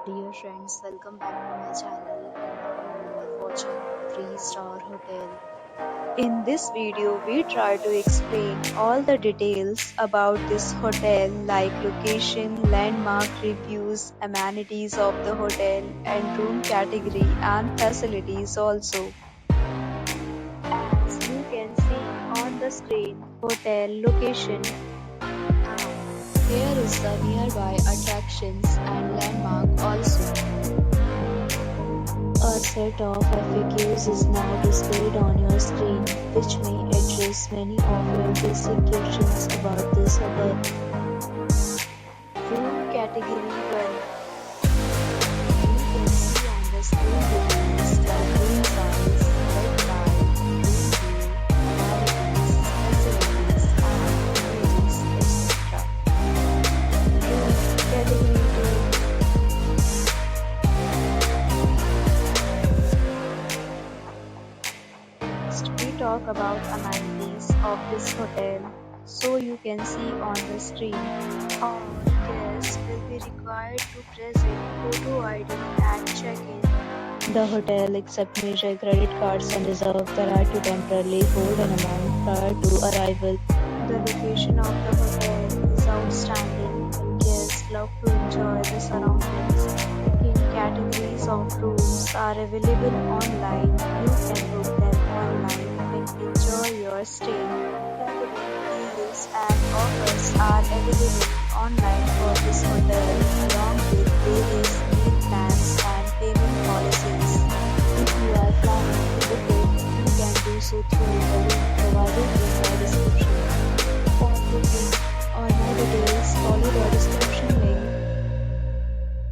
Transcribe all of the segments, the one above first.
Dear friends, welcome back to my channel and now you are watching a 3-star hotel. In this video, we try to explain all the details about this hotel like location, landmark reviews, amenities of the hotel and room category and facilities also. As you can see on the screen, hotel location. Here is the nearby attractions and landmark also. A set of FAQs is now displayed on your screen, which may address many of your basic questions about this hotel. Room category 1. You can see on the screen reviews like room size, bed type, room view, amenities, facilities, and ratings, etc. Room category 2. Next, we talk about amenities of this hotel. So you can see on the screen, all guests will be required to present photo ID and check-in. The hotel accepts major credit cards and reserves the right to temporarily hold an amount prior to arrival. The location of the hotel is outstanding and guests love to enjoy the surroundings. Booking categories of rooms are available online. You can book them online and enjoy your stay. Deals and offers are available online for this hotel along with various meal plans and payment policies. If you are planning to book it, you can do so through the link provided in the description. For booking or more details, follow the description link.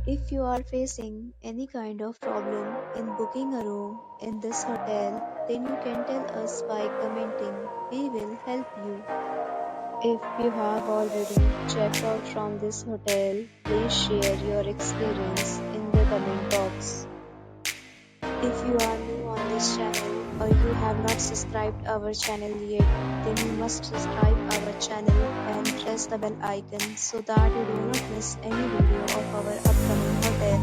If you are facing any kind of problem in booking a room in this hotel, then you can tell us by commenting. We will help you. If you have already checked out from this hotel, please share your experience in the comment box. If you are new on this channel or you have not subscribed our channel yet, then you must subscribe our channel and press the bell icon so that you do not miss any video of our upcoming hotel.